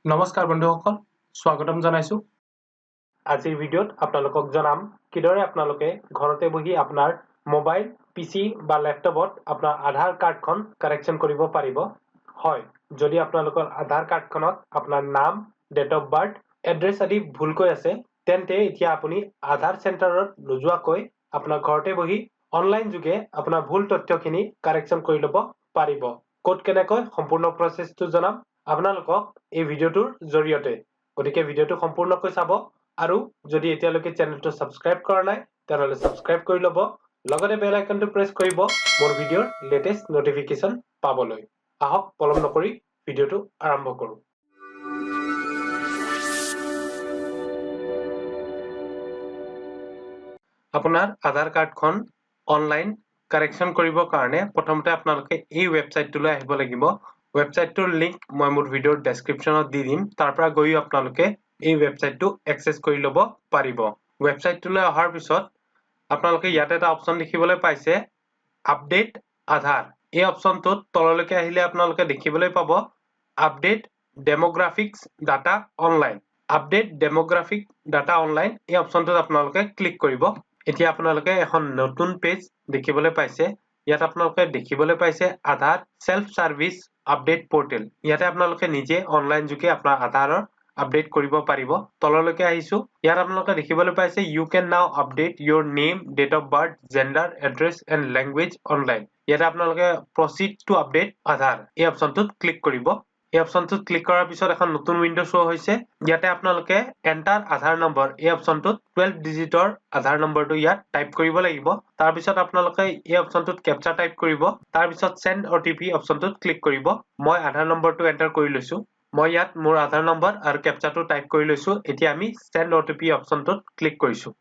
নমস্কাৰ বন্ধুসকল স্বাগতম জনাইছো আজিৰ ভিডিঅ'ত আপোনালোকক জনাম কিদৰে আপোনালোকে ঘৰতে বহি আপোনাৰ মোবাইল পিসি বা ল্যাপটপত আপোনাৰ আধাৰ কাৰ্ডখন কাৰেকশ্যন কৰিব পাৰিব হয় যদি আপোনালোকৰ আধাৰ কাৰ্ডখনত আপোনাৰ নাম ডেট অফ বাৰ্থ এড্ৰেছ আদি ভুলকৈ আছে তেন্তে এতিয়া আপুনি আধাৰ চেণ্টাৰত নোযোৱাকৈ আপোনাৰ ঘৰতে বহি অনলাইন যোগে আপোনাৰ ভুল তথ্যখিনি কাৰেকশ্যন কৰি ল'ব পাৰিব কোড কেনেকৈ সম্পূৰ্ণ প্ৰচেছটো জনাম আপোনালোকক এই ভিডিঅ'টোৰ জৰিয়তে গতিকে ভিডিঅ'টো সম্পূৰ্ণকৈ চাব আৰু যদি এতিয়ালৈকে চেনেলটো সাবস্ক্ৰাইব কৰা নাই তেতিয়াহ'লে সাবস্ক্ৰাইব কৰি ল'ব লগতে বেল আইকনটো প্ৰেছ কৰিব মোৰ ভিডিঅ'ৰ লেটেষ্ট নটিফিকেশ্যন পাবলৈ আহক পলম নকৰি ভিডিঅ'টো আৰম্ভ কৰোঁ আপোনাৰ আধাৰ কাৰ্ডখন অনলাইন কাৰেকশ্যন কৰিবৰ কাৰণে প্ৰথমতে আপোনালোকে এই ৱেবছাইটটোলৈ আহিব লাগিব ৱেবছাইটটোৰ লিংক মই মোৰ ভিডিঅ'ৰ ডেসক্ৰিপচনত দি দিম তাৰ পৰা গৈ আপোনালোকে এই ৱেবছাইটটো এক্সেছ কৰি ল'ব পাৰিব ৱেবছাইটটোলৈ অহাৰ পিছত আপোনালোকে ইয়াত এটা অপচন দেখিবলৈ পাইছে আপডেট আধাৰ এই অপচনটোত তললৈকে আহিলে আপোনালোকে দেখিবলৈ পাব update demographics data online update demographic data online এই অপচনটোত আপোনালোকে ক্লিক কৰিব এতিয়া আপোনালোকে এখন নতুন পেজ দেখিবলৈ পাইছে ইয়াত আপোনালোকে দেখিবলৈ পাইছে আধাৰ সেলফ সাৰ্ভিস আপডেট পোৰ্টেল ইয়াতে আপোনালোকে নিজে অনলাইন যোগে আপোনাৰ আধাৰৰ আপডেট কৰিব পাৰিব তললৈকে আহিছো ইয়াত আপোনালোকে দেখিবলৈ পাইছে you can now update your name date of birth gender address and language online ইয়াতে আপোনালোকে proceed to update আধাৰ এই অপচনটোত ক্লিক কৰিব এই অপচনটোত ক্লিক কৰাৰ পিছত এখন নতুন উইন্ডো শো হৈছে ইয়াতে আপোনালোকে এন্টাৰ আধাৰ নম্বৰ এই অপচনটোত 12 ডিজিটৰ আধাৰ নম্বৰটো ইয়াত টাইপ কৰিব লাগিব তাৰ পিছত আপোনালোকে এই অপচনটোত ক্যাপচা টাইপ কৰিব তাৰ পিছত সেন্ড ওটিপি অপচনটোত ক্লিক কৰিব মই আধাৰ নম্বৰটো এন্টাৰ কৰি লৈছো মই ইয়াত মোৰ আধাৰ নম্বৰ আৰু ক্যাপচাটো টাইপ কৰি লৈছো এতিয়া আমি সেন্ড ওটিপি অপচনটোত ক্লিক কৰিছো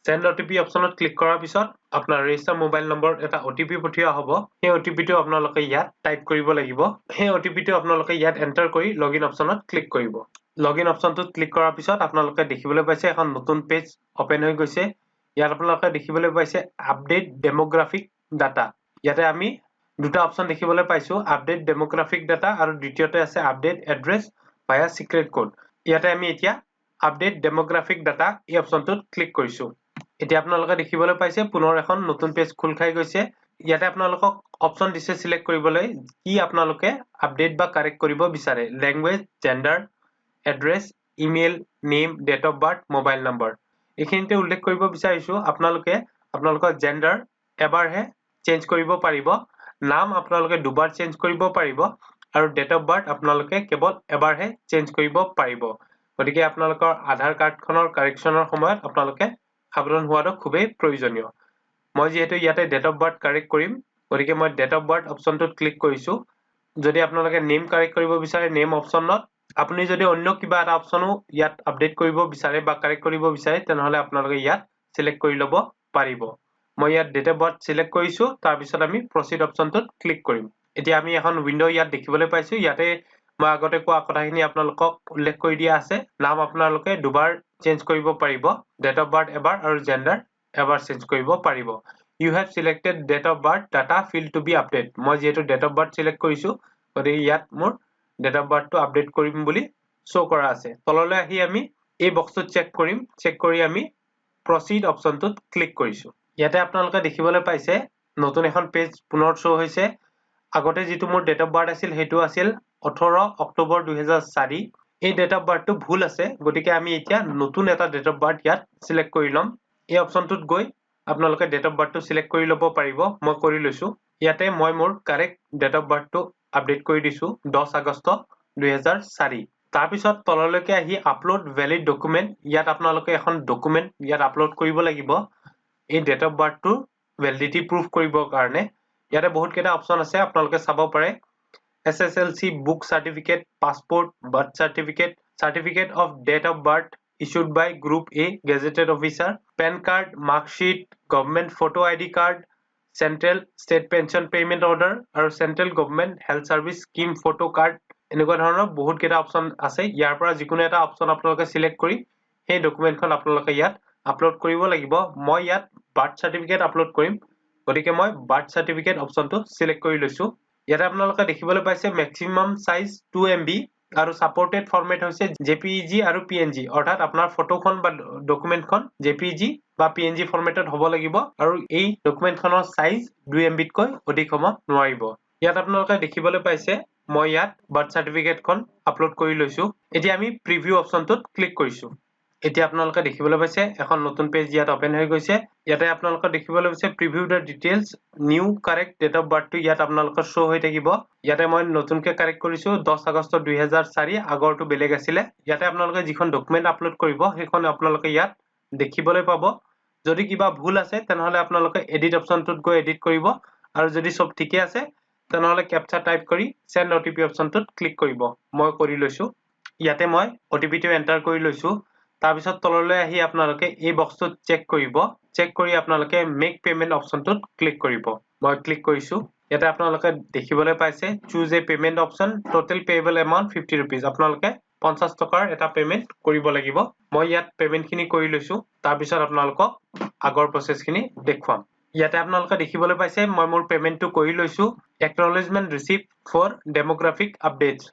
সেন্ড ওটিপি অপচনত ক্লিক কৰাৰ পিছত আপোনাৰ ৰেজিষ্টাৰ মোবাইল নম্বৰ এটা ওটিপি পঠিওৱা হ'ব সেই ওটিপিটো আপোনালোকে ইয়াত টাইপ কৰিব লাগিব সেই ওটিপিটো আপোনালোকে ইয়াত এন্টাৰ কৰি লগইন অপচনত ক্লিক কৰিব লগইন অপচনটোত ক্লিক কৰাৰ পিছত আপোনালোকে দেখিবলৈ পাইছে এখন নতুন পেজ ওপেন হৈ গৈছে ইয়াত আপোনালোকে দেখিবলৈ পাইছে আপডেট ডেমোগ্ৰাফিক ডাটা ইয়াতে আমি দুটা অপচন দেখিবলৈ পাইছো আপডেট ডেমোগ্ৰাফিক ডাটা আৰু দ্বিতীয়তে আছে update address via secret code ইয়াতে আমি এতিয়া আপডেট ডেমোগ্ৰাফিক ডাটা এই অপচনটোত ক্লিক কৰিছো এতিয়া আপোনালোকে দেখিবলৈ পাইছে পুনৰ এখন নতুন পেজ খোল খাই গৈছে ইয়াতে আপোনালোকক অপচন দিছে সিলেক্ট কৰিবলৈ কি আপোনালোকে আপডেট বা কাৰেক্ট কৰিব বিচাৰে language gender address email name date of birth mobile number এইখিনিতে উল্লেখ কৰিব বিচাৰিছো আপোনালোকে আপোনালোকৰ জেন্ডাৰ এবাৰহে চেঞ্জ কৰিব পাৰিব নাম আপোনালোকে দুবাৰ চেঞ্জ কৰিব পাৰিব আৰু ডেট অফ বাৰ্থ আপোনালোকে কেৱল এবাৰহে চেঞ্জ কৰিব পাৰিব গতিকে আপোনালোকৰ আধাৰ কাৰ্ডখনৰ কাৰেকশ্যনৰ সময়ত আপোনালোকে সাৱধান হোৱাটো খুবেই প্ৰয়োজনীয় মই যেহেতু ইয়াতে ডেট অফ বাৰ্থ কাৰেক্ট কৰিম গতিকে মই ডেট অফ বাৰ্থ অপচনটোত ক্লিক কৰিছো যদি আপোনালোকে নেম কাৰেক্ট কৰিব বিচাৰে নেম অপচনত আপুনি যদি অন্য কিবা এটা অপচনো ইয়াত আপডেট কৰিব বিচাৰে বা কাৰেক্ট কৰিব বিচাৰে তেনেহলে আপোনালোকে ইয়াত সিলেক্ট কৰি ল'ব পাৰিব মই ইয়াত ডেট অফ বাৰ্থ সিলেক্ট কৰিছো তাৰ পিছত আমি প্ৰচিড অপচনটোত ক্লিক কৰিম এতিয়া আমি এখন উইন্ডো ইয়াত দেখিবলৈ পাইছো ইয়াতে মই আগতে কোৱা কথাখিনি আপোনালোকক উল্লেখ কৰি দিয়া আছে নাম আপোনালোকে দুবাৰ চেঞ্জ কৰিব পাৰিব ডেট অফ বাৰ্থ এবাৰ আৰু জেন্ডাৰ এবাৰ চেঞ্জ কৰিব পাৰিব you have selected date of birth data field to be update মই যেহেতু date of birth select কৰিছো গতিকে ইয়াত মোৰ date of birth টো আপডেট কৰিম বুলি শো কৰা আছে তললৈ আহি আমি এই বক্সটো চেক কৰিম চেক কৰি আমি proceed অপচনটোত ক্লিক কৰিছো ইয়াতে আপোনালোকে দেখিবলৈ পাইছে নতুন এখন পেজ পুনৰ শো হৈছে আগতে যেটো মোৰ ডেট অফ বাৰ্থ আছিল হেতু আছিল 18 অক্টোবৰ 2004 এই ডেট অফ বাৰ্থটো ভুল আছে গতিকে আমি এতিয়া নতুন এটা ডেট অফ বাৰ্থ ইয়াত সিলেক্ট কৰি লম এই অপচনটোত গৈ আপোনালোকে ডেট অফ বাৰ্থটো সিলেক্ট কৰি ল'ব পাৰিব মই কৰি লৈছো ইয়াতে মই মোৰ কাৰেক্ট ডেট অফ বাৰ্থটো আপডেট কৰি দিছো 10 আগষ্ট 2004 তাৰ পিছত তললৈকে আহি আপলোড ভ্যালিড ডকুমেন্ট ইয়াত আপোনালোকে এখন ডকুমেন্ট ইয়াত আপলোড কৰিব লাগিব এই ডেট অফ বাৰ্থটো ভ্যালিডিটি প্ৰুফ কৰিবৰ কাৰণে ইয়াতে বহুত কেইটা অপচন আছে আপোনালোকে চাব পাৰে SSLC book certificate passport birth certificate certificate of date of birth issued by group A gazetted officer pan card mark sheet government photo ID card central state pension payment order আৰু central government health service scheme photo card এনেকুৱা ধৰণৰ বহুত কেইটা option আছে ইয়াৰ পৰা যিকোনো এটা option আপোনালোকে সিলেক্ট কৰি সেই ডকুমেন্টখন আপোনালোকে ইয়াত আপলোড কৰিব লাগিব মই ইয়াত বাৰ্থ সাৰ্টিফিকেট আপলোড কৰিম গতিকে মই বাৰ্থ সাৰ্টিফিকেট অপচনটো সিলেক্ট কৰি লৈছো ইয়াতে আপোনালোকে দেখিবলৈ পাইছে ম্যাক্সিমাম সাইজ 2 MB আৰু সাপোৰ্টেড ফৰমেট হৈছে JPEG আৰু PNG অৰ্থাৎ আপোনাৰ ফটোখন বা ডকুমেন্টখন JPEG বা PNG ফৰমেটত হ'ব লাগিব আৰু এই ডকুমেন্টখনৰ সাইজ 2 MB তকৈ অধিক হ'ব নোৱাৰিব ইয়াত আপোনালোকে দেখিবলৈ পাইছে মই ইয়াত বাৰ্থ সাৰ্টিফিকেটখন আপলোড কৰি লৈছো এতিয়া আমি প্ৰিভিউ অপচনটোত ক্লিক কৰিছো এতিয়া আপোনালোকে দেখিবলৈ পাইছে এখন নতুন পেজ ইয়াত ওপেন হৈ গৈছে ইয়াতে আপোনালোকে দেখিবলৈ পাইছে preview the details new correct date of birth ইয়াত আপোনালোকৰ শো হৈ থাকিব ইয়াতে মই নতুনকৈ কাৰেক্ট কৰিছো 10 আগষ্ট 2004 আগৰটো বেলেগ আছিল ইয়াতে আপোনালোকে যিখন ডকুমেন্ট আপলোড কৰিব সেইখন আপোনালোকে ইয়াত দেখিবলৈ পাব যদি কিবা ভুল আছে তেনেহলে আপোনালোকে এডিট অপচনটোত গৈ এডিট কৰিব আৰু যদি সব ঠিকে আছে তেনেহলে ক্যাপচা টাইপ কৰি সেন্ড OTP অপচনটোত ক্লিক কৰিব মই কৰি লৈছো ইয়াতে মই OTP টো এন্টাৰ কৰি লৈছো তাৰ পিছত তললৈ আহি আপোনালোকে এই বক্সটোত চেক কৰি আপোনালোকে মেক পেমেন্ট অপচনটোত ক্লিক কৰিব মই ক্লিক কৰিছো ইয়াতে আপোনালোকে দেখিবলৈ পাইছে choose a payment option total payable amount 50 rupees আপোনালোকে 50 টকাৰ এটা পেমেন্ট কৰিব লাগিব মই ইয়াত পেমেন্টখিনি কৰি লৈছো তাৰ পিছত আপোনালোকক আগৰ প্ৰসেছখিনি দেখুৱাম ইয়াতে আপোনালোকে দেখিবলৈ পাইছে মই মোৰ পেমেন্টটো কৰি লৈছো acknowledgement receive for demographic updates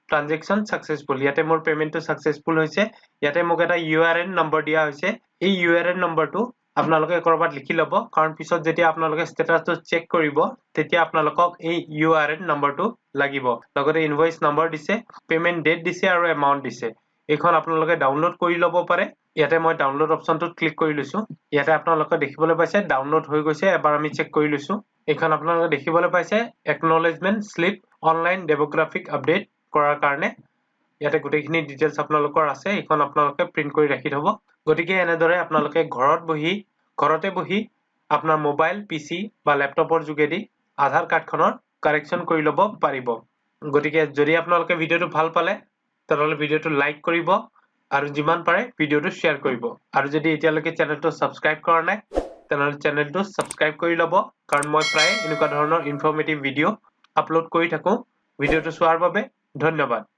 transaction successful ইয়াতে মোৰ পেমেন্টটো সাকসেসফুল হৈছে ইয়াতে মোক এটা URN নম্বৰ দিয়া হৈছে এই URN নম্বৰটো আপোনালোকে কৰবাত লিখি লব কাৰণ পিছত যেতিয়া আপোনালোকে ষ্টেটাসটো চেক কৰিব তেতিয়া আপোনালোকক এই URN নম্বৰটো লাগিব লগতে ইনভয়েস নম্বৰ দিছে পেমেন্ট ডেট দিছে আৰু এমাউন্ট দিছে এইখন আপোনালোকে ডাউনলোড কৰি লব পাৰে ইয়াতে মই ডাউনলোড অপচনটোত ক্লিক কৰি লৈছো ইয়াতে আপোনালোকে দেখিবলৈ পাইছে ডাউনলোড হৈ গৈছে এবাৰ আমি চেক কৰি লৈছো এইখন আপোনালোকে দেখিবলৈ পাইছে একনলেজমেন্ট স্লিপ অনলাইন ডেমোগ্ৰাফিক আপডেট কৰাৰ কাৰণে ইয়াতে গোটেইখিনি ডিটেইলছ আপোনালোকৰ আছে এইখন আপোনালোকে প্ৰিন্ট কৰি ৰাখি থব গতিকে এনেদৰে আপোনালোকে ঘৰতে বহি আপোনাৰ মোবাইল PC বা ল্যাপটপৰ যোগেদি আধাৰ কাৰ্ডখনৰ কাৰেকচন কৰি লব পাৰিব গতিকে যদি আপোনালোকে ভিডিওটো ভাল পালে তেনেহলে ভিডিওটো লাইক কৰিব আৰু যিমান পাৰে ভিডিওটো শেয়াৰ কৰিব আৰু যদি এতিয়ালৈকে চেনেলটো সাবস্ক্ৰাইব কৰা নাই তেনেহলে চেনেলটো সাবস্ক্ৰাইব কৰি লব কাৰণ মই প্ৰায় এনেকুৱা ধৰণৰ ইনফৰমেটিভ ভিডিও আপলোড কৰি থাকো ভিডিওটো চোৱাৰ বাবে ধন্যবাদ